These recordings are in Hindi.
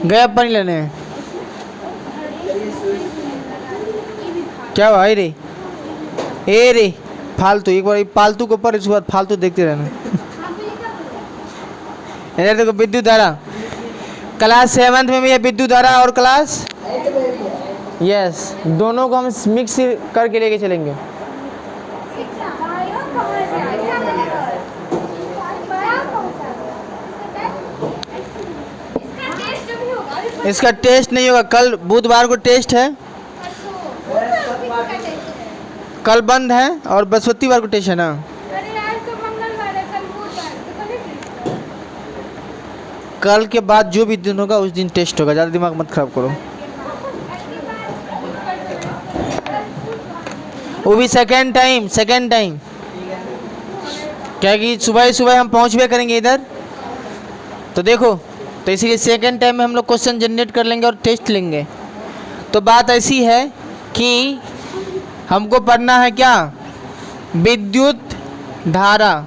गया पानी लेने। क्या भाई रे, ए रे फालतू, एक बार फालतू के ऊपर इसके बाद फालतू देखते रहना। इधर देखो विद्युत धारा, क्लास 7th में भी है विद्युत धारा और क्लास, यस दोनों को हम मिक्स करके लेके चलेंगे। इसका टेस्ट नहीं होगा, कल बुधवार को टेस्ट है, कल बंद है और बृहस्पतिवार को टेस्ट है ना। कल के बाद जो भी दिन होगा उस दिन टेस्ट होगा, ज़्यादा दिमाग मत खराब करो। वो भी सेकेंड टाइम क्या कि सुबह सुबह हम पहुँचवे करेंगे इधर, तो देखो तो इसीलिए सेकेंड टाइम में हम लोग क्वेश्चन जनरेट कर लेंगे और टेस्ट लेंगे। तो बात ऐसी है कि हमको पढ़ना है क्या, विद्युत धारा,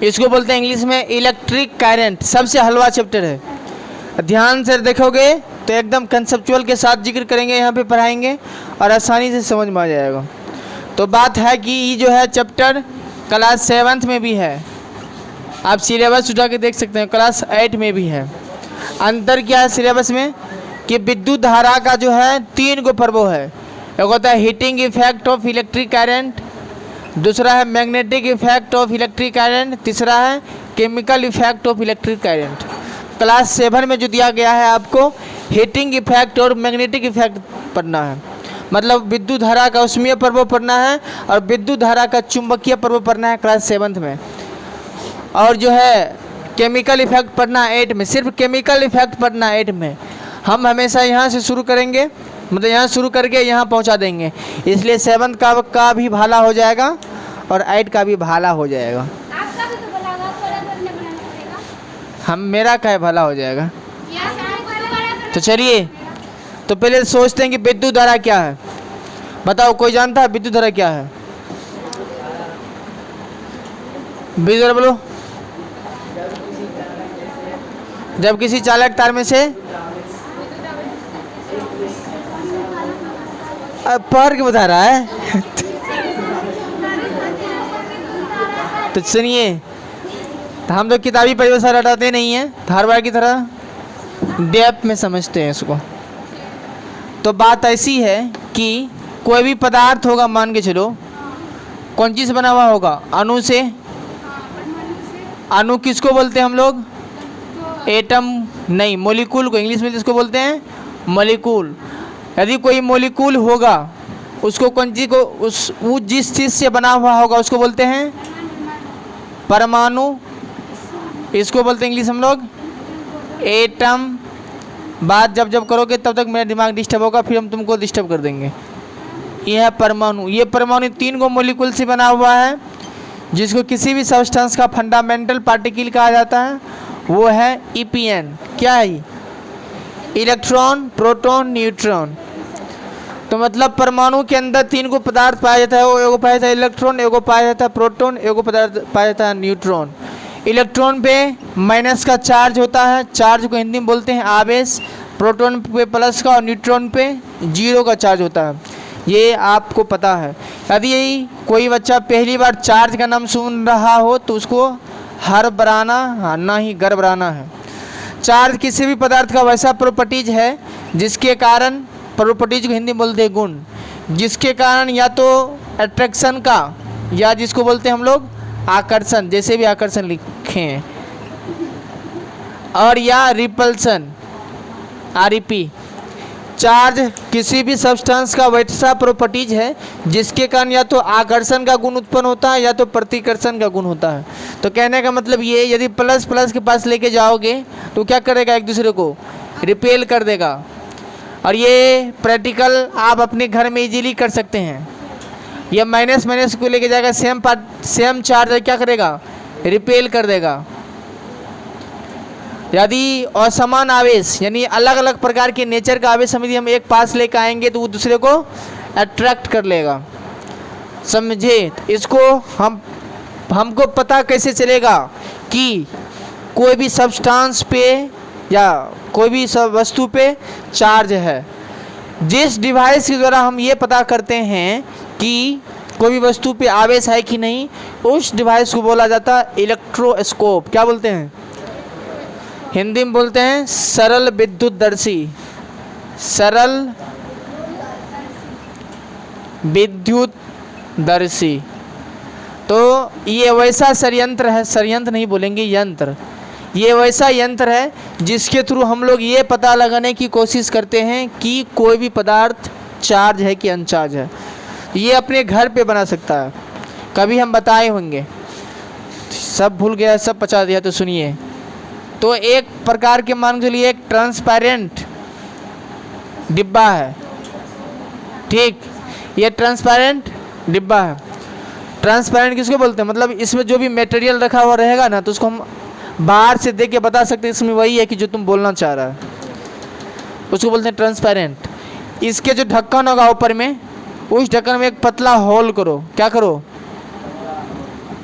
इसको बोलते हैं इंग्लिश में इलेक्ट्रिक करंट। सबसे हलवा चैप्टर है, ध्यान से देखोगे तो एकदम कंसेप्चुअल के साथ जिक्र करेंगे, यहाँ पे पढ़ाएंगे और आसानी से समझ में आ जाएगा। तो बात है कि ये जो है चैप्टर क्लास 7th में भी है, आप सिलेबस उठा के देख सकते हैं, क्लास 8 में भी है। अंतर क्या है सिलेबस में कि विद्युत धारा का जो है 3 गो प्रभाव है, एक होता है heating effect of electric current, दूसरा है magnetic effect of electric current, तीसरा है chemical effect of electric current. Class 7 में जो दिया गया है आपको हीटिंग इफेक्ट और मैग्नेटिक इफेक्ट पढ़ना है, मतलब विद्युत धारा का ऊष्मीय प्रभाव पढ़ना है और विद्युत धारा का चुंबकीय प्रभाव पढ़ना है क्लास 7th में। और जो है केमिकल इफेक्ट पढ़ना 8 में, सिर्फ केमिकल इफेक्ट पढ़ना 8 में। हम हमेशा यहाँ से शुरू करेंगे, मतलब यहाँ शुरू करके यहाँ पहुँचा देंगे, इसलिए 7th का भी भाला हो जाएगा और 8 का भी भाला हो जाएगा। आपका भी तो भला होगा, थोड़ा करने बनाना पड़ेगा। हम मेरा क्या भला हो जाएगा। तो चलिए, तो पहले सोचते हैं कि विद्युत धारा क्या है। बताओ कोई जानता है विद्युत धारा क्या है? विद्युत धारा बोलो। जब किसी चालक तार में से पढ़ के बता रहा है तो सुनिए, तो हम तो किताबी परिभाषा रटाते नहीं हैं, हर बार की तरह डेप्थ में समझते हैं इसको। तो बात ऐसी है कि कोई भी पदार्थ होगा, मान के चलो कौन चीज़ से बना हुआ होगा, अणु से। अणु किसको बोलते हैं हम लोग? एटम नहीं, मॉलिक्यूल को इंग्लिश में जिसको बोलते हैं मॉलिक्यूल। यदि कोई मॉलिक्यूल होगा उसको कौन चीज़ को वो जिस चीज़ से बना हुआ होगा उसको बोलते हैं परमाणु। इसको बोलते हैं इंग्लिश हम लोग एटम। बात जब जब करोगे तब तक मेरा दिमाग डिस्टर्ब होगा, फिर हम तुमको डिस्टर्ब कर देंगे। यह है परमाणु। ये परमाणु 3 गो मॉलिक्यूल से बना हुआ है, जिसको किसी भी सब्सटेंस का फंडामेंटल पार्टिकल कहा जाता है, वो है EPN। क्या है? Electron, proton, neutron. तो मतलब परमाणु के अंदर 3 गो पदार्थ पाया जाता है, वो एगो पाया जाता है इलेक्ट्रॉन, एगो पाया जाता है प्रोटॉन, एगो पदार्थ पाया जाता है न्यूट्रॉन। इलेक्ट्रॉन पे माइनस का चार्ज होता है, चार्ज को हिंदी में बोलते हैं आवेश। प्रोटॉन पे प्लस का और न्यूट्रॉन पे 0 का चार्ज होता है, ये आपको पता है। यदि कोई बच्चा पहली बार चार्ज का नाम सुन रहा हो तो उसको हड़बड़ाना ना ही गड़बड़ाना है। चार्ज किसी भी पदार्थ का वैसा प्रॉपर्टीज है जिसके कारण, प्रॉपर्टीज को हिंदी में बोलते हैं गुण, जिसके कारण या तो अट्रैक्शन का, या जिसको बोलते हैं हम लोग आकर्षण, जैसे भी आकर्षण लिखे हैं, और या रिपल्सन, REP। चार्ज किसी भी सब्सटेंस का वैसा प्रॉपर्टीज है जिसके कारण या तो आकर्षण का गुण उत्पन्न होता है या तो प्रतिकर्षण का गुण होता है। तो कहने का मतलब ये, यदि प्लस प्लस के पास लेके जाओगे तो क्या करेगा, एक दूसरे को रिपेल कर देगा। और ये प्रैक्टिकल आप अपने घर में इजीली कर सकते हैं। ये माइनस माइनस को लेके जाएगा, सेम चार्ज क्या करेगा, रिपेल कर देगा। यदि असमान आवेश यानी अलग अलग प्रकार के नेचर का आवेश यदि हम एक पास लेकर आएंगे तो वो दूसरे को अट्रैक्ट कर लेगा, समझे। इसको हमको पता कैसे चलेगा कि कोई भी सब्सटेंस पे या कोई भी सब वस्तु पे चार्ज है। जिस डिवाइस के द्वारा हम ये पता करते हैं कि कोई भी वस्तु पे आवेश है कि नहीं, उस डिवाइस को बोला जाता है इलेक्ट्रोस्कोप। क्या बोलते हैं? हिंदी में बोलते हैं सरल विद्युतदर्शी। सरल विद्युतदर्शी। तो ये वैसा संयंत्र है, संयंत्र नहीं बोलेंगे, यंत्र। ये वैसा यंत्र है जिसके थ्रू हम लोग ये पता लगाने की कोशिश करते हैं कि कोई भी पदार्थ चार्ज है कि अनचार्ज है। ये अपने घर पे बना सकता है, कभी हम बताए होंगे, सब भूल गया, सब पचा दिया। तो सुनिए, तो एक प्रकार के मान के लिए एक ट्रांसपेरेंट डिब्बा है, ठीक। ये ट्रांसपेरेंट डिब्बा है। ट्रांसपेरेंट किसको बोलते हैं? मतलब इसमें जो भी मटेरियल रखा हुआ रहेगा ना, तो उसको हम बाहर से देख के बता सकते हैं इसमें वही है कि जो तुम बोलना चाह रहा है, उसको बोलते हैं ट्रांसपेरेंट। इसके जो ढक्कन होगा ऊपर में, उस ढक्कन में एक पतला होल करो। क्या करो?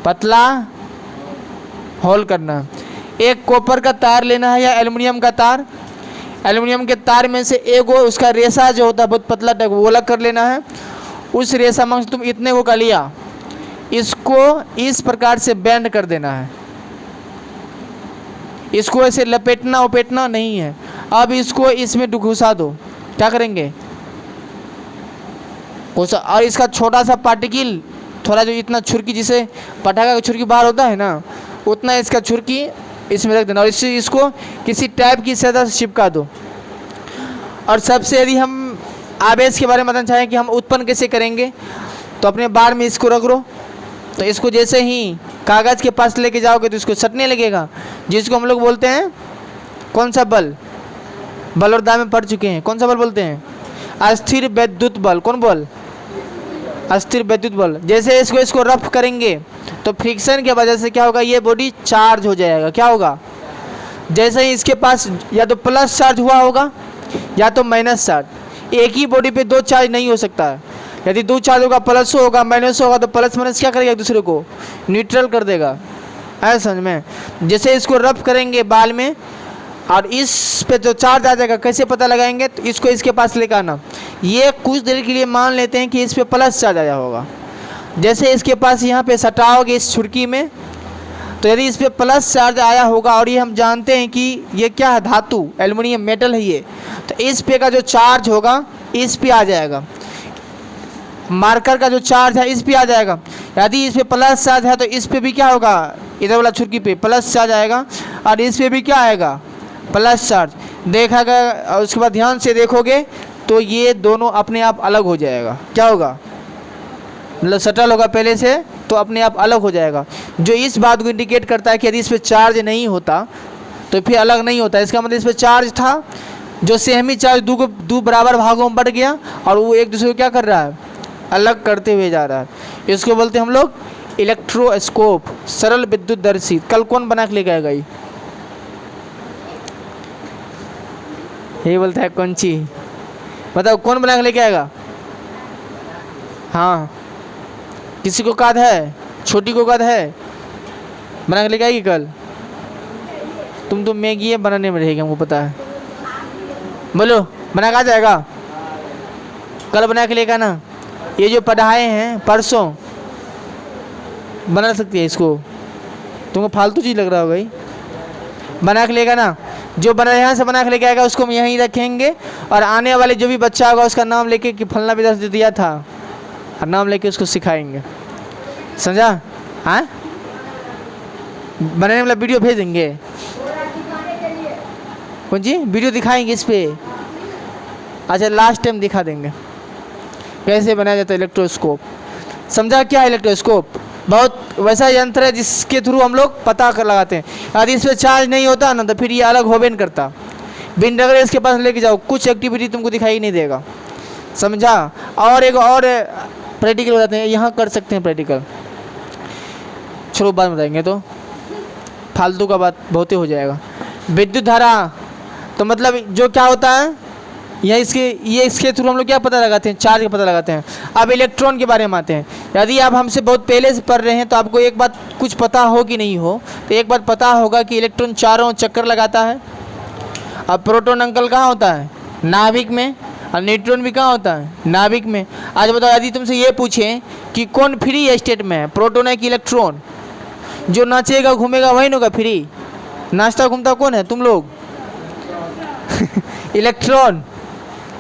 पतला होल करना। एक कॉपर का तार लेना है या एल्युमिनियम का तार। एल्युमिनियम के तार में से एगो उसका रेशा जो होता है बहुत पतला टाइप, वो अलग कर लेना है। उस रेशा में तुम इतने को का लिया, इसको इस प्रकार से बेंड कर देना है। इसको ऐसे लपेटना उपेटना नहीं है। अब इसको इसमें घुसा दो। क्या करेंगे? और इसका छोटा सा पार्टिकल, थोड़ा जो इतना छुरकी, जिसे पटाखा का छुरकी बाहर होता है ना, उतना इसका छुरकी इसमें रख देना और इसको किसी टाइप की सतह से चिपका दो। और सबसे यदि हम आवेश के बारे में बताना चाहें कि हम उत्पन्न कैसे करेंगे, तो अपने बार में इसको रख लो। तो इसको जैसे ही कागज़ के पास लेके जाओगे तो इसको सटने लगेगा, जिसको हम लोग बोलते हैं कौन सा बल? बल और दाव में पढ़ चुके हैं। कौन सा बल बोलते हैं? अस्थिर वैद्युत बल। कौन बल? अस्थिर वैद्युत बल। जैसे इसको रफ करेंगे तो फ्रिक्शन की वजह से क्या होगा? ये बॉडी चार्ज हो जाएगा। क्या होगा? जैसे ही इसके पास या तो प्लस चार्ज हुआ होगा या तो माइनस चार्ज। एक ही बॉडी पे दो चार्ज नहीं हो सकता है। यदि दो चार्ज होगा, प्लस होगा माइनस होगा, तो प्लस माइनस क्या करेगा? एक दूसरे को न्यूट्रल कर देगा। ऐसा समझ में? जैसे इसको रफ करेंगे बाल में और इस पे जो चार्ज आ जाएगा, कैसे पता लगाएंगे? तो इसको इसके पास लेकर आना। ये कुछ देर के लिए मान लेते हैं कि इस पे प्लस चार्ज आया होगा। जैसे इसके पास यहाँ पे सटाओगे इस छुड़की में, तो यदि इस पे प्लस चार्ज आया होगा और ये हम जानते हैं कि ये क्या है? धातु, एल्युमिनियम मेटल है ये, तो इस पे का जो चार्ज होगा इस पे आ जाएगा। मार्कर का जो चार्ज है इस पे आ जाएगा। यदि इस पे प्लस चार्ज है तो इस पे भी क्या होगा? इधर वाला छुड़की पे प्लस चार्ज आएगा और इस पे भी क्या आएगा? Plus charge. देखा गया। और उसके बाद ध्यान से देखोगे तो ये दोनों अपने आप अलग हो जाएगा। क्या होगा? मतलब सटल होगा पहले से, तो अपने आप अलग हो जाएगा। जो इस बात को इंडिकेट करता है कि यदि इस पर चार्ज नहीं होता तो फिर अलग नहीं होता। इसका मतलब इस पर चार्ज था, जो सेमी चार्ज दो बराबर भागों में बढ़ गया और वो एक दूसरे को क्या कर रहा है? अलग करते हुए जा रहा है। इसको बोलते हैं हम लोग इलेक्ट्रोस्कोप, सरल विद्युतदर्शी। कल कौन बना के लेके आएगा? ये बोलता है कौन ची? बताओ कौन बना के लेके आएगा? हाँ, किसी को काद है? छोटी को काद है? बना के लेके आएगी कल? तुम तो मैगी बनाने में रहेगी, हमको पता है। बोलो, बना के आ जाएगा? कल बना के लेके आना। ये जो पढ़ाए हैं परसों, बना सकती है इसको। तुमको फालतू चीज़ लग रहा होगा, बना के लेगा ना। जो बना यहाँ से बना के लेके आएगा उसको हम यहीं रखेंगे और आने वाले जो भी बच्चा होगा उसका नाम लेके कि फलना विदा से दिया था, और नाम लेके उसको सिखाएंगे। समझा? हाँ, बनाने वाला वीडियो भेजेंगे। कौन जी वीडियो दिखाएंगे इस पे? अच्छा, लास्ट टाइम दिखा देंगे कैसे बनाया जाता है इलेक्ट्रोस्कोप। समझा क्या है इलेक्ट्रोस्कोप? बहुत वैसा यंत्र है जिसके थ्रू हम लोग पता कर लगाते हैं। यदि इस पर चार्ज नहीं होता ना तो फिर ये अलग होबे नहीं करता। बिन डगर इसके पास लेके जाओ, कुछ एक्टिविटी तुमको दिखाई नहीं देगा। समझा? और एक और प्रैक्टिकल बताते हैं, यहाँ कर सकते हैं प्रैक्टिकल। चलो बाद में बताएंगे, तो फालतू का बात बहुत ही हो जाएगा। विद्युत धारा तो मतलब जो क्या होता है, यह इसके थ्रू हम लोग क्या पता लगाते हैं? चार्ज का पता लगाते हैं। अब इलेक्ट्रॉन के बारे में आते हैं। यदि आप हमसे बहुत पहले से पढ़ रहे हैं तो आपको एक बात कुछ पता हो कि नहीं हो, तो एक बात पता होगा कि इलेक्ट्रॉन चारों चक्कर लगाता है। अब प्रोटॉन अंकल कहाँ होता है? नाभिक में। और न्यूट्रॉन भी कहाँ होता है? नाभिक में। आज बताओ, यदि तुमसे ये पूछें कि कौन फ्री स्टेट में है, प्रोटॉन है कि इलेक्ट्रॉन? जो नाचेगा घूमेगा वही ना होगा फ्री। नाचता घूमता कौन है? तुम लोग। इलेक्ट्रॉन।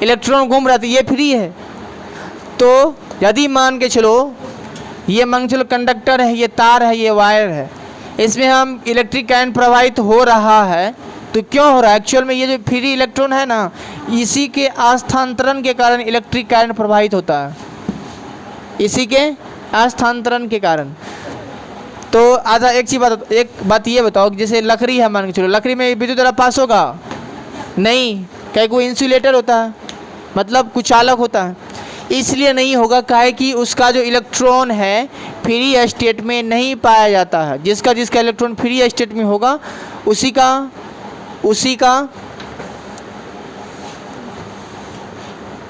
इलेक्ट्रॉन घूम रहा था, ये फ्री है। तो यदि मान के चलो, ये मान के चलो कंडक्टर है, ये तार है, ये वायर है, इसमें हम इलेक्ट्रिक करंट प्रवाहित हो रहा है, तो क्यों हो रहा है? एक्चुअल में ये जो फ्री इलेक्ट्रॉन है ना, इसी के स्थानांतरण के कारण इलेक्ट्रिक करंट प्रवाहित होता है, इसी के स्थानांतरण के कारण। तो आधा एक बात ये बताओ कि जैसे लकड़ी है, मान के चलो लकड़ी में विद्युत धारा पास होगा? नहीं, क्या कोई इंसुलेटर होता है, मतलब कुचालक होता है, इसलिए नहीं होगा। काहे कि उसका जो इलेक्ट्रॉन है फ्री स्टेट में नहीं पाया जाता है। जिसका इलेक्ट्रॉन फ्री स्टेट में होगा उसी का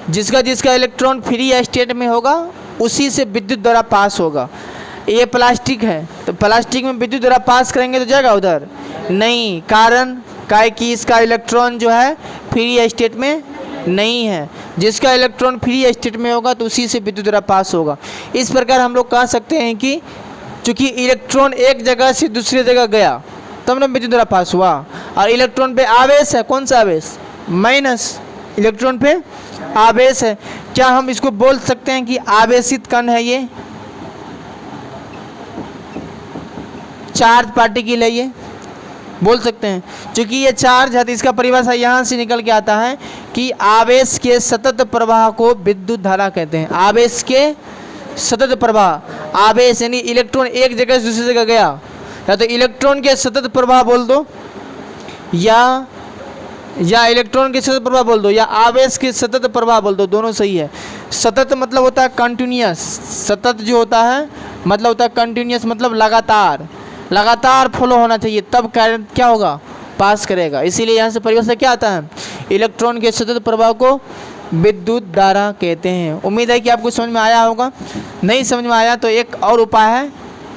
जिसका इलेक्ट्रॉन फ्री स्टेट में होगा उसी से विद्युत धारा पास होगा। ये प्लास्टिक है, तो प्लास्टिक में विद्युत धारा पास करेंगे तो जाएगा उधर? नहीं, कारण काहे कि इसका इलेक्ट्रॉन जो है फ्री स्टेट में नहीं है। जिसका इलेक्ट्रॉन फ्री स्टेट में होगा तो उसी से विद्युत धारा पास होगा। इस प्रकार हम लोग कह सकते हैं कि चूंकि इलेक्ट्रॉन एक जगह से दूसरी जगह गया तब ना विद्युत धारा पास हुआ। और इलेक्ट्रॉन पे आवेश है, कौन सा आवेश? माइनस। इलेक्ट्रॉन पे आवेश है। क्या हम इसको बोल सकते हैं कि आवेशित कण है? ये चार्ज पार्टिकल है, ये बोल सकते हैं। क्योंकि ये चार्ज है तो इसका परिभाषा यहाँ से निकल के आता है कि आवेश के सतत प्रवाह को विद्युत धारा कहते हैं। आवेश के सतत प्रवाह, आवेश यानी इलेक्ट्रॉन एक जगह से दूसरी जगह गया, या तो इलेक्ट्रॉन के सतत प्रवाह बोल दो, या इलेक्ट्रॉन के सतत प्रवाह बोल दो, या आवेश के सतत प्रवाह बोल दो, दोनों सही है। सतत मतलब होता है कंटिन्यूअस, सतत जो होता है मतलब होता है कंटिन्यूअस, मतलब लगातार फॉलो होना चाहिए, तब करंट क्या होगा? पास करेगा। इसीलिए यहाँ से परिभाषा क्या आता है? इलेक्ट्रॉन के सतत प्रवाह को विद्युत धारा कहते हैं। उम्मीद है कि आपको समझ में आया होगा। नहीं समझ में आया तो एक और उपाय है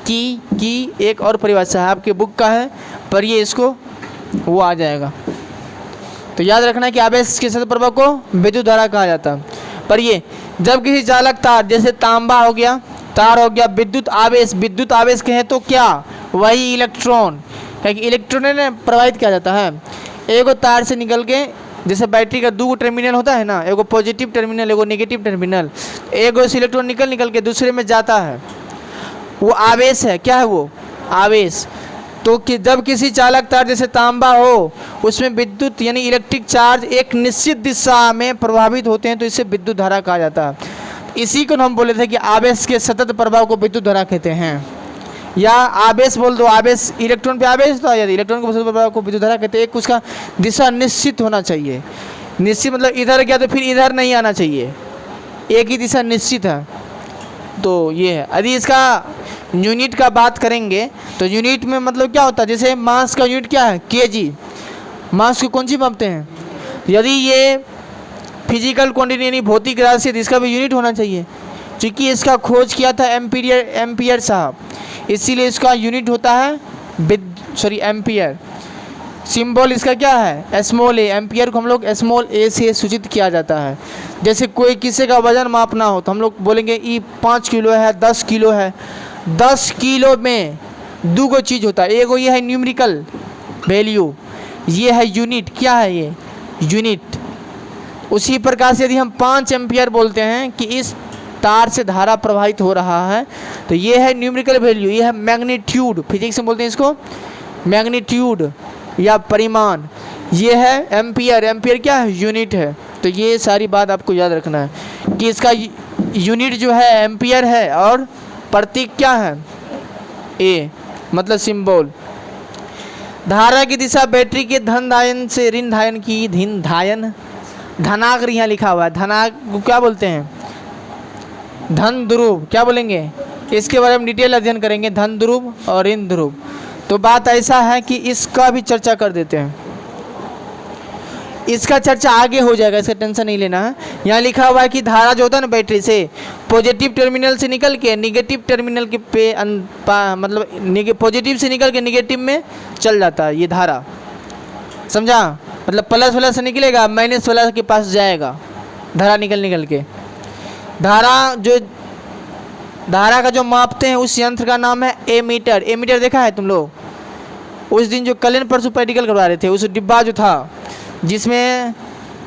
कि एक और परिभाषा है, आपके बुक का है, पढ़िए इसको, वो आ जाएगा। तो याद रखना कि आवेश के सतत प्रवाह को विद्युत धारा कहा जाता है। पढ़िए, जब किसी चालक तार, जैसे तांबा हो गया, तार हो गया, विद्युत आवेश कहें तो क्या? वही इलेक्ट्रॉन, क्योंकि इलेक्ट्रॉन ने प्रवाहित किया जाता है। एगो तार से निकल के, जैसे बैटरी का दो टर्मिनल होता है ना, एगो पॉजिटिव टर्मिनल, एगो नेगेटिव टर्मिनल, एगो से इलेक्ट्रॉन निकल के दूसरे में जाता है, वो आवेश है। क्या है वो? आवेश। तो कि जब किसी चालक तार जैसे तांबा हो, उसमें विद्युत यानी इलेक्ट्रिक चार्ज एक निश्चित दिशा में प्रभावित होते हैं, तो इसे विद्युत धारा कहा जाता है। इसी को हम बोले थे कि आवेश के सतत प्रभाव को विद्युत धारा कहते हैं। या आवेश बोल दो, आवेश, इलेक्ट्रॉन पे आवेश था, यदि इलेक्ट्रॉन के सतत प्रभाव को विद्युत धारा कहते हैं। एक उसका दिशा निश्चित होना चाहिए। निश्चित मतलब इधर गया तो फिर इधर नहीं आना चाहिए, एक ही दिशा निश्चित है। तो ये है। यदि इसका यूनिट का बात करेंगे तो यूनिट में मतलब क्या होता है? जैसे मास का यूनिट क्या है? केजी। मास को कौन सी मापते हैं? यदि ये फिजिकल क्वांटिटी यानी भौतिक राशि है, इसका भी यूनिट होना चाहिए। क्योंकि इसका खोज किया था एम्पियर साहब, इसीलिए इसका यूनिट होता है एम्पियर। सिंबल इसका क्या है? स्मॉल ए। एम्पियर को हम लोग स्मॉल ए से सूचित किया जाता है। जैसे कोई किसी का वजन मापना हो तो हम लोग बोलेंगे ये 5 किलो है, 10 किलो है। 10 किलो में दो गो चीज़ होता है, एगो ये है न्यूमेरिकल वैल्यू, ये है यूनिट। क्या है ये? यूनिट। उसी प्रकार से यदि हम 5 एम्पियर बोलते हैं कि इस तार से धारा प्रवाहित हो रहा है, तो ये है न्यूमेरिकल वैल्यू, ये है मैग्नीट्यूड, फिजिक्स में बोलते हैं इसको मैग्नीट्यूड या परिमाण। ये है एम्पियर। एम्पियर क्या है? यूनिट है। तो ये सारी बात आपको याद रखना है कि इसका यूनिट जो है एम्पियर है और प्रतीक क्या है? ए, मतलब सिंबल। धारा की दिशा बैटरी के धन धायन से ऋण धायन की धनाग्र यहाँ लिखा हुआ है। धनाग्र क्या बोलते हैं? धन ध्रुव। क्या बोलेंगे? इसके बारे में डिटेल अध्ययन करेंगे, धन ध्रुव और ऋण ध्रुव। तो बात ऐसा है कि इसका भी चर्चा कर देते हैं, इसका चर्चा आगे हो जाएगा, इसका टेंशन नहीं लेना है। यहाँ लिखा हुआ है कि धारा जो होता है ना बैटरी से, पॉजिटिव टर्मिनल से निकल के निगेटिव टर्मिनल के मतलब पॉजिटिव से निकल के निगेटिव में चल जाता है ये धारा, समझा? मतलब प्लस वाला से निकलेगा, माइनस वाला के पास जाएगा धारा निकल के। धारा का जो मापते हैं उस यंत्र का नाम है एमीटर। एमीटर देखा है तुम लोग? उस दिन जो कल परसों प्रैक्टिकल करवा रहे थे, उस डिब्बा जो था जिसमें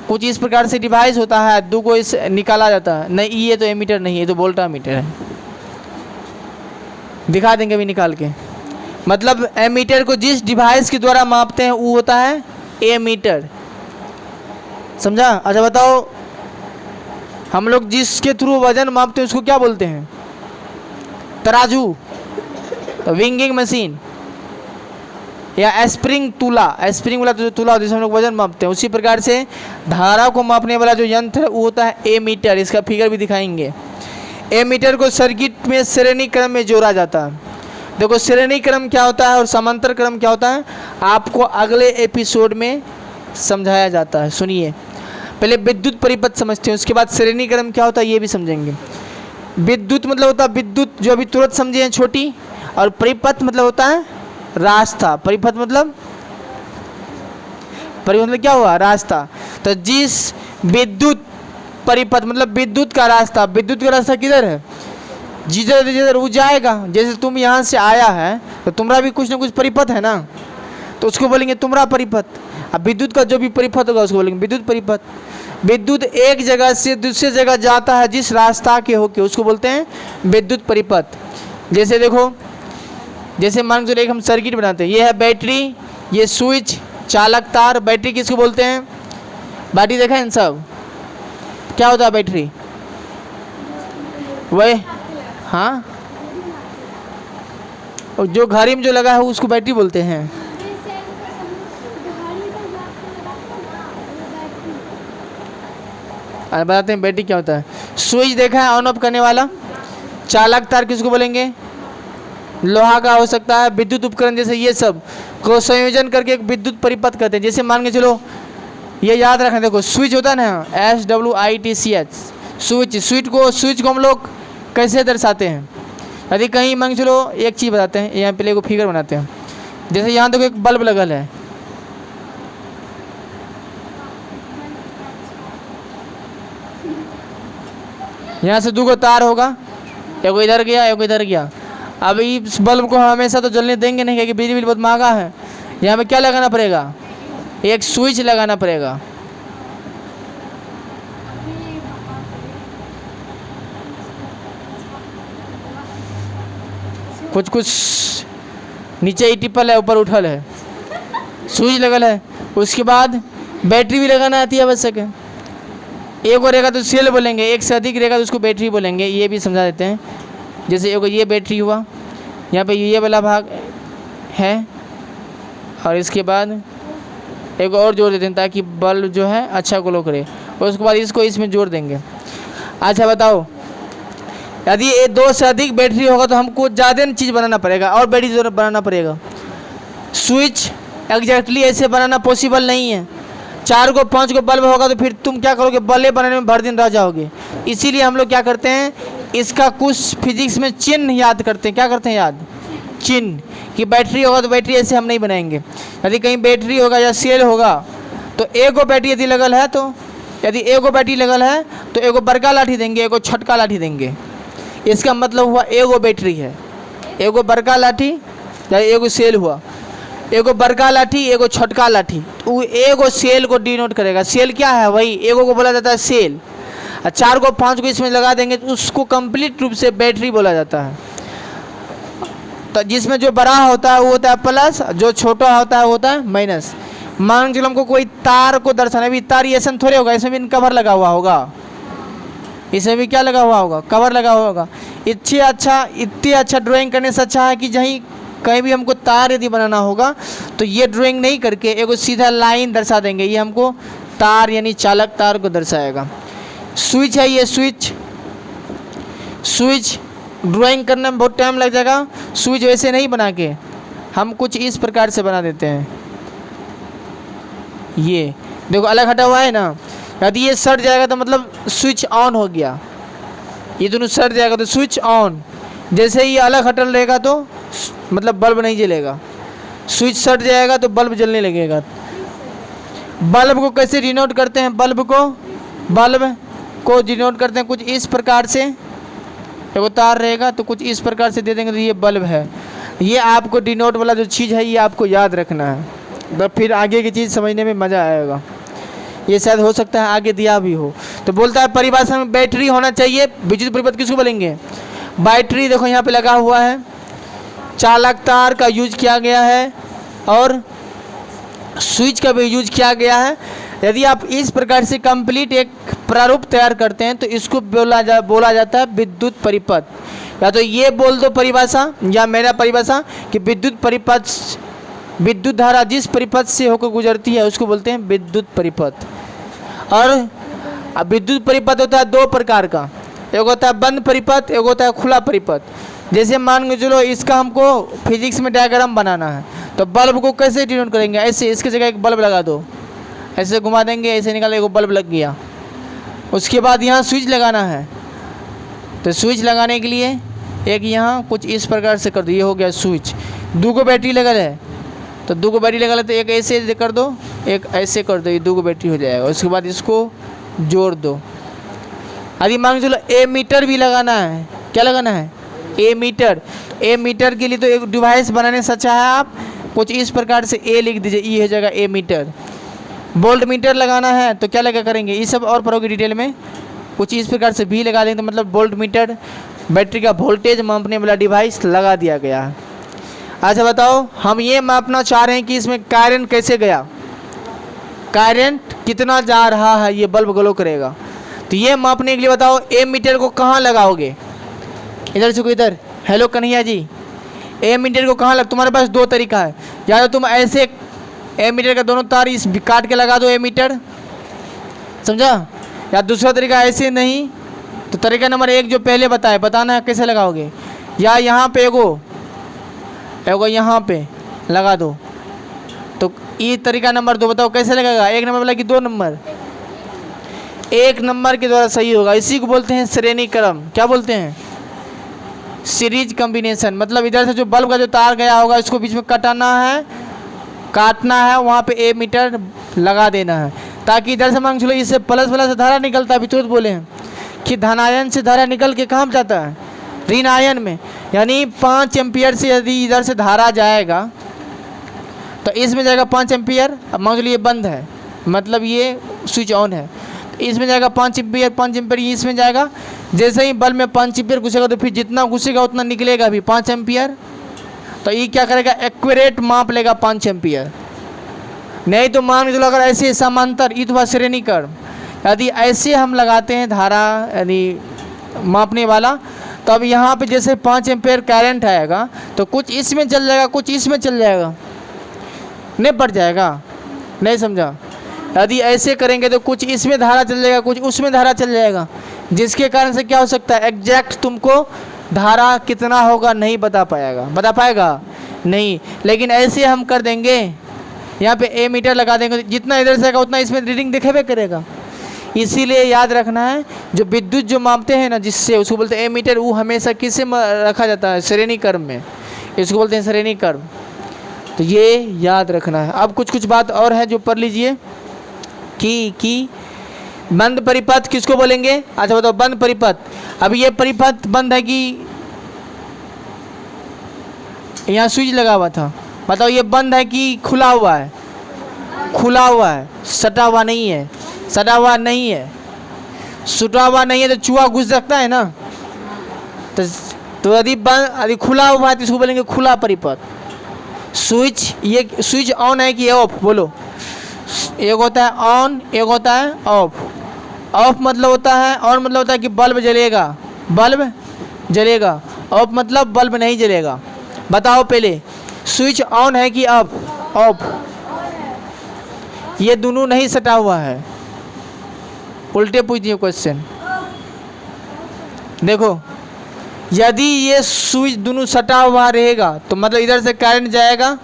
कुछ इस प्रकार से डिवाइस होता है, दो को इस निकाला जाता है। नहीं, ये तो एमीटर नहीं है, ये तो वोल्टामीटर है। दिखा देंगे अभी निकाल के। मतलब एमीटर को जिस डिवाइस के द्वारा मापते हैं वो होता है एमीटर। समझा? अच्छा बताओ, हम लोग जिसके थ्रू वजन मापते हैं उसको क्या बोलते हैं? तराजू, तो विंगिंग मशीन, या स्प्रिंग तूला। स्प्रिंग वाला जो तूला होता है जिसमें हम लोग वजन मापते हैं, उसी प्रकार से धारा को मापने वाला जो यंत्र है वो होता है एमीटर। इसका फिगर भी दिखाएंगे। एमीटर को सर्किट में श्रेणी क्रम में जोड़ा जाता है। देखो श्रेणी क्रम क्या होता है और समांतर क्रम क्या होता है, आपको अगले एपिसोड में समझाया जाता है। सुनिए, पहले विद्युत परिपथ समझते हैं, उसके बाद श्रेणी क्रम क्या होता है ये भी समझेंगे। विद्युत मतलब होता है विद्युत, जो अभी तुरंत समझे हैं, छोटी। और परिपथ मतलब होता है रास्ता। परिपथ मतलब क्या हुआ? रास्ता। तो जिस विद्युत परिपथ मतलब विद्युत का रास्ता, विद्युत का रास्ता किधर है? जिधर जिधर वो जाएगा। जैसे तुम यहाँ से आया है तो तुम्हारा भी कुछ ना कुछ परिपथ है ना, तो उसको बोलेंगे तुम्हारा परिपथ। अब विद्युत का जो भी परिपथ होगा उसको बोलेंगे विद्युत परिपथ। विद्युत एक जगह से दूसरी जगह जाता है जिस रास्ता के होके, उसको बोलते हैं विद्युत परिपथ। जैसे देखो, जैसे मान के चलो हम सर्किट बनाते हैं, ये है बैटरी, ये स्विच, चालक तार। बैटरी किसको बोलते हैं? बैटरी देखा है इन सब? क्या होता है बैटरी? वही, हाँ, और जो घड़ी में जो लगा है उसको बैटरी बोलते हैं। अरे बताते हैं बैटरी क्या होता है। स्विच देखा है ऑन ऑफ करने वाला। चालक तार किसको बोलेंगे? लोहा का हो सकता है। विद्युत उपकरण जैसे ये सब को संयोजन करके एक विद्युत परिपथ कहते हैं। जैसे मान के चलो, ये याद रखना, देखो स्विच होता है ना, SWITCH, स्विच। स्विच को हम लोग कैसे दर्शाते हैं? यदि कहीं मान के चलो, एक चीज़ बताते हैं, यहाँ पहले को फिगर बनाते हैं। जैसे यहाँ देखो एक बल्ब लगल है, यहाँ से 2 तार होगा, एक इधर गया एक इधर गया। अब इस बल्ब को हमेशा तो जलने देंगे नहीं, क्योंकि बिजली बिल बहुत महंगा है। यहाँ पे क्या लगाना पड़ेगा? एक स्विच लगाना पड़ेगा। कुछ नीचे ही टिप्पल है, ऊपर उठल है, स्विच लगल है। उसके बाद बैटरी भी लगाना आती है, आवश्यक है। एक और रहेगा तो सेल बोलेंगे, एक से अधिक रहेगा तो उसको बैटरी बोलेंगे। ये भी समझा देते हैं। जैसे एक ये बैटरी हुआ, यहाँ पे ये वाला भाग है, और इसके बाद एक और जोड़ देते हैं ताकि बल्ब जो है अच्छा ग्लो करे। और उसके बाद इसको इसमें जोड़ देंगे। अच्छा बताओ, यदि ये 2 से अधिक बैटरी होगा तो हमको ज़्यादा चीज़ बनाना पड़ेगा और बैटरी जरूर बनाना पड़ेगा। स्विच एग्जैक्टली ऐसे बनाना पॉसिबल नहीं है। 4 को 5 को बल्ब होगा तो फिर तुम क्या करोगे? बल्ब बनाने में भर दिन रह जाओगे। इसीलिए हम लोग क्या करते हैं, इसका कुछ फिजिक्स में चिन्ह याद करते हैं। क्या करते हैं याद? चिन्ह। कि बैटरी होगा तो बैटरी ऐसे हम नहीं बनाएंगे। यदि कहीं बैटरी होगा या सेल होगा तो एगो बैटरी यदि लगल है, तो यदि एगो बैटरी लगल है तो एगो बड़का लाठी देंगे, एगो छोटका लाठी देंगे। इसका मतलब हुआ एगो बैटरी है, एगो बड़का लाठी, या एगो सेल हुआ, एगो बड़का लाठी एगो छोटका लाठी। तो एगो सेल को डिनोट करेगा। सेल क्या है? वही एगो को बोला जाता है सेल। 4 को 5 को इसमें लगा देंगे तो उसको कंप्लीट रूप से बैटरी बोला जाता है। तो जिसमें जो बड़ा होता है वो होता है प्लस, जो छोटा होता है वो होता है माइनस। मान चलो हमको कोई तार को दर्शाना है, तार ये ऐसा थोड़े होगा, इसमें भी कवर लगा हुआ होगा, इसमें भी क्या लगा हुआ होगा? कवर लगा हुआ होगा। इतनी अच्छा ड्राइंग करने से अच्छा है कि कहीं भी हमको तार यदि बनाना होगा तो ये ड्राइंग नहीं करके एगो सीधा लाइन दर्शा देंगे, ये हमको तार यानी चालक तार को दर्शाएगा। स्विच है, ये स्विच ड्राइंग करने में बहुत टाइम लग जाएगा। स्विच वैसे नहीं बना के हम कुछ इस प्रकार से बना देते हैं। ये देखो अलग हटा हुआ है ना, यदि ये सट जाएगा तो मतलब स्विच ऑन हो गया। ये दोनों सट जाएगा तो स्विच ऑन। जैसे ही अलग हटल रहेगा तो मतलब बल्ब नहीं जलेगा। स्विच सट जाएगा तो बल्ब जलने लगेगा। बल्ब को कैसे डिनोट करते हैं? बल्ब को डिनोट करते हैं कुछ इस प्रकार से, एगो तार रहेगा तो कुछ इस प्रकार से दे देंगे तो ये बल्ब है। ये आपको डिनोट वाला जो चीज़ है ये आपको याद रखना है, तो फिर आगे की चीज़ समझने में मज़ा आएगा। ये शायद हो सकता है आगे दिया भी हो। तो बोलता है परिभाषा में बैटरी होना चाहिए। विद्युत परिपथ किसको बोलेंगे? बैटरी देखो यहाँ पे लगा हुआ है, चालक तार का यूज किया गया है और स्विच का भी यूज किया गया है। यदि आप इस प्रकार से कंप्लीट एक प्रारूप तैयार करते हैं तो इसको बोला जाता है विद्युत परिपथ। या तो ये बोल दो परिभाषा या मेरा परिभाषा कि विद्युत परिपथ, विद्युत धारा जिस परिपथ से होकर गुजरती है उसको बोलते हैं विद्युत परिपथ। और अब विद्युत परिपथ होता है दो प्रकार का, एक होता है बंद परिपथ, एक होता है खुला परिपथ। जैसे मान के चलो इसका हमको फिजिक्स में डायग्राम बनाना है तो बल्ब को कैसे डिनोट करेंगे? ऐसे, इसकी जगह एक बल्ब लगा दो, ऐसे घुमा देंगे, ऐसे निकाल एक बल्ब लग गया। उसके बाद यहाँ स्विच लगाना है तो स्विच लगाने के लिए एक यहाँ कुछ इस प्रकार से कर दो, ये हो गया स्विच। दो को बैटरी लगल है तो दो को बैटरी लगा तो एक ऐसे कर दो, एक ऐसे कर दो, ये दो को बैटरी हो जाएगा। उसके बाद इसको जोड़ दो। यदि मान चलो ए मीटर भी लगाना है, क्या लगाना है? ए मीटर। ए मीटर के लिए तो एक डिवाइस बनाने से अच्छा है आप कुछ इस प्रकार से ए लिख दीजिए, ई हो जाएगा ए मीटर। वोल्ट मीटर लगाना है तो क्या लगा करेंगे, ये सब और पढ़ोगे डिटेल में। कुछ इस प्रकार से भी लगा देंगे तो मतलब वोल्ट मीटर, बैटरी का वोल्टेज मापने वाला डिवाइस लगा दिया गया है। अच्छा बताओ, हम ये मापना चाह रहे हैं कि इसमें करंट कैसे गया, करंट कितना जा रहा है, ये बल्ब ग्लो करेगा। तो ये मापने के लिए बताओ ए मीटर को कहाँ लगाओगे? इधर से इधर, हेलो कन्हैया जी, ए मीटर को कहाँ लग, तुम्हारे पास दो तरीका है, या तो तुम ऐसे ए मीटर का दोनों तार इस काट के लगा दो ए मीटर, समझा? या दूसरा तरीका ऐसे नहीं तो तरीका नंबर एक जो पहले बताना है कैसे लगाओगे, या यहाँ पे एगो यहाँ पे लगा दो। तो ये तरीका नंबर दो, बताओ कैसे लगेगा? एक नंबर वाला कि दो नंबर? एक नंबर के द्वारा सही होगा। इसी को बोलते हैं श्रेणी क्रम। क्या बोलते हैं? Series combination. मतलब इधर से जो बल्ब का जो तार गया होगा इसको बीच में काटना है, वहाँ पे ए मीटर लगा देना है ताकि इधर से मान चलो इससे प्लस वाला से धारा निकलता है। अभी तुरंत बोले हैं कि धनायन से धारा निकल के कहाँ जाता है? ऋण आयन में। यानी 5 एम्पियर से यदि इधर से धारा जाएगा तो इसमें जाएगा 5 एम्पियर। अब मान लो ये बंद है, मतलब ये स्विच ऑन है, तो इसमें जाएगा 5 एम्पियर ये इसमें जाएगा। जैसे ही बल्ब में 5 एम्पियर घुसेगा तो फिर जितना घुसेगा उतना निकलेगा भी 5 एम्पियर। तो ये क्या करेगा? एक्यूरेट माप लेगा 5 एम्पियर। नहीं तो मान के चलो अगर ऐसे समांतर, ये तो श्रेणी क्रम, यदि ऐसे हम लगाते हैं धारा यानी मापने वाला, तो अब यहाँ पे जैसे 5 एम्पियर करंट आएगा तो कुछ इसमें चल जाएगा, कुछ इसमें चल जाएगा, नहीं बढ़ जाएगा? नहीं समझा? यदि ऐसे करेंगे तो कुछ इसमें धारा चल जाएगा, कुछ उसमें धारा चल जाएगा, जिसके कारण से क्या हो सकता है? एग्जैक्ट तुमको धारा कितना होगा नहीं बता पाएगा नहीं। लेकिन ऐसे हम कर देंगे, यहाँ पे ए मीटर लगा देंगे, जितना इधर से आएगा उतना इसमें रीडिंग दिखेबे करेगा। इसीलिए याद रखना है जो विद्युत जो मापते हैं ना, जिससे उसको बोलते हैं ए मीटर, वो हमेशा किससे रखा जाता है? श्रेणी क्रम में। इसको बोलते हैं श्रेणी क्रम। तो ये याद रखना है। अब कुछ बात और है जो पढ़ लीजिए कि बंद परिपथ किसको बोलेंगे? अच्छा बताओ, बंद परिपथ। अब ये परिपथ बंद है कि यहाँ स्विच लगा हुआ था, बताओ ये बंद है कि खुला हुआ है? खुला हुआ है, सटा हुआ नहीं है। सटा हुआ नहीं है, सटा हुआ नहीं है तो चूहा घुस सकता है ना। तो यदि खुला हुआ है तो इसको बोलेंगे खुला परिपथ। स्विच, ये स्विच ऑन है कि ऑफ? बोलो। एक होता है ऑन, एक होता है ऑफ। ऑफ मतलब होता है, ऑन मतलब होता है कि बल्ब जलेगा, ऑफ मतलब बल्ब नहीं जलेगा। बताओ पहले, स्विच ऑन है कि ऑफ? ऑफ। ये दोनों नहीं सटा हुआ है, उल्टे पूछ दिए क्वेश्चन। देखो, यदि ये स्विच दोनों सटा हुआ रहेगा तो मतलब इधर से करंट जाएगा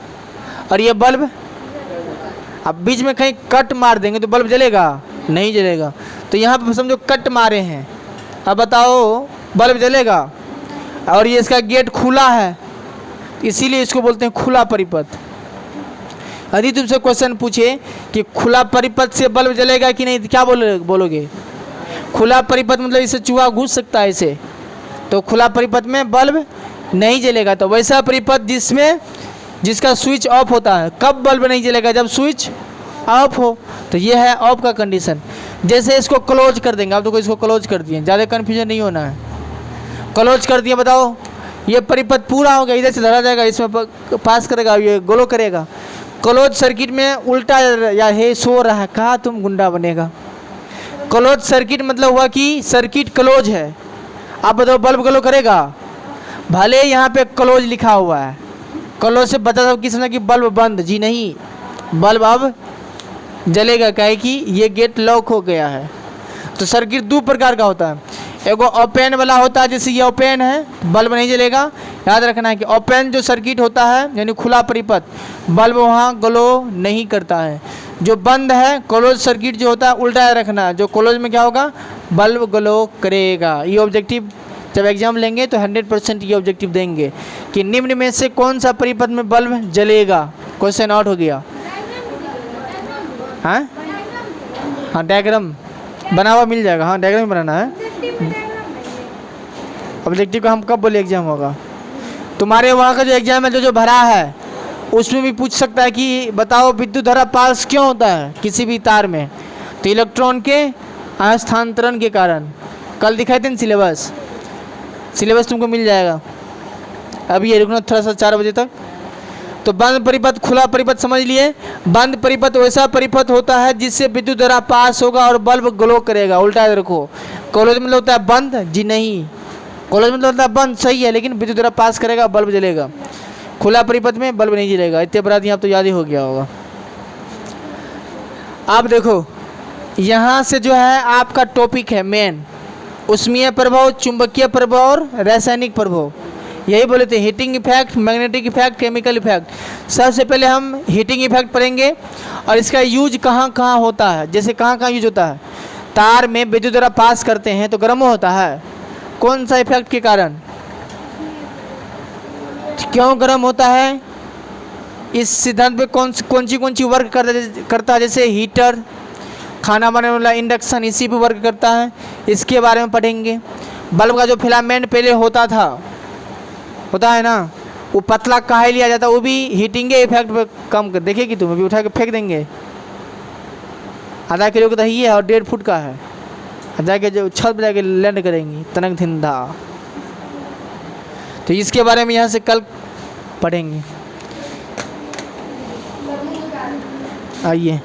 और ये बल्ब, अब बीच में कहीं कट मार देंगे तो बल्ब जलेगा? नहीं जलेगा। तो यहाँ पे समझो कट मारे हैं, अब बताओ बल्ब जलेगा? और ये इसका गेट खुला है, इसीलिए इसको बोलते हैं खुला परिपथ। यदि तुमसे क्वेश्चन पूछे कि खुला परिपथ से बल्ब जलेगा कि नहीं, तो क्या बोलोगे? खुला परिपथ मतलब इससे चूहा घुस सकता है इसे, तो खुला परिपथ में बल्ब नहीं जलेगा। तो वैसा परिपथ जिसका स्विच ऑफ होता है, कब बल्ब नहीं जलेगा? जब स्विच ऑफ हो। तो ये है ऑफ का कंडीशन। जैसे इसको क्लोज कर देंगे, आप तो इसको क्लोज कर दिए, ज़्यादा कन्फ्यूजन नहीं होना है। क्लोज कर दिए, बताओ ये परिपथ पूरा हो गया, इधर से धरा जाएगा, इसमें पास करेगा, ये ग्लो करेगा। क्लोज सर्किट में उल्टा या हे सो रहा है, कहाँ तुम गुंडा बनेगा। क्लोज सर्किट मतलब हुआ कि सर्किट क्लोज है। आप बताओ बल्ब ग्लो करेगा? भले यहाँ पे क्लोज लिखा हुआ है, क्लोज से बता दो किसने कि बल्ब बंद, जी नहीं, बल्ब अब जलेगा, काहे कि ये गेट लॉक हो गया है। तो सर्किट दो प्रकार का होता है, एगो ओपन वाला होता है, जैसे ये ओपन है बल्ब नहीं जलेगा। याद रखना है कि ओपन जो सर्किट होता है यानी खुला परिपथ, बल्ब वहाँ ग्लो नहीं करता है। जो बंद है क्लोज सर्किट जो होता है उल्टा रखना, जो क्लोज में क्या होगा, बल्ब ग्लो करेगा। ये ऑब्जेक्टिव जब एग्जाम लेंगे तो 100% ये ऑब्जेक्टिव देंगे कि निम्न में से कौन सा परिपथ में बल्ब जलेगा। क्वेश्चन आउट हो गया। हाँ हाँ, डायग्राम बना हुआ मिल जाएगा। हाँ, डायग्राम बनाना है। ऑब्जेक्टिव का हम कब बोले एग्जाम होगा? तुम्हारे वहाँ का जो एग्जाम है जो भरा है उसमें भी पूछ सकता है कि बताओ विद्युत धारा पास क्यों होता है किसी भी तार में? तो इलेक्ट्रॉन के स्थानांतरण के कारण। कल दिखाए थे ना सिलेबस तुमको मिल जाएगा। अभी ये रुकना थोड़ा सा 4 बजे तक। तो बंद परिपथ, खुला परिपथ समझ लिए। बंद परिपथ वैसा परिपथ होता है जिससे विद्युत धारा पास होगा और बल्ब ग्लो करेगा। उल्टा रखो, कॉलेज मतलब होता है बंद, जी नहीं, कॉलेज मतलब होता है बंद, सही है, लेकिन विद्युत धारा पास करेगा, बल्ब जलेगा। खुला परिपथ में बल्ब नहीं जलेगा। इतने अपराधी आप तो याद ही हो गया होगा। आप देखो यहाँ से जो है आपका टॉपिक है मेन, उष्मीय प्रभाव, चुंबकीय प्रभाव और रासायनिक प्रभाव। यही बोले थे, heating effect, magnetic effect, chemical effect. सबसे पहले हम हीटिंग इफेक्ट पढ़ेंगे और इसका यूज कहाँ कहाँ होता है। जैसे कहाँ कहाँ यूज होता है, तार में विद्युत धारा पास करते हैं तो गर्म होता है। कौन सा इफेक्ट के कारण, क्यों गर्म होता है? इस सिद्धांत पे कौन सी वर्क करता है? जैसे हीटर, खाना बनाने वाला इंडक्शन, इसी पे वर्क करता है। इसके बारे में पढ़ेंगे। बल्ब का जो फिलामेंट पहले होता है ना, वो पतला काहे लिया जाता है, वो भी हीटिंग के इफेक्ट पे कम कर। देखेगी तुम, अभी उठा के फेंक देंगे। आधा किलो का दही है और 1.5 फुट का है, जाके जो छत पर जाके लैंड करेंगी तनक धिंधा। तो इसके बारे में यहाँ से कल पढ़ेंगे। आइए।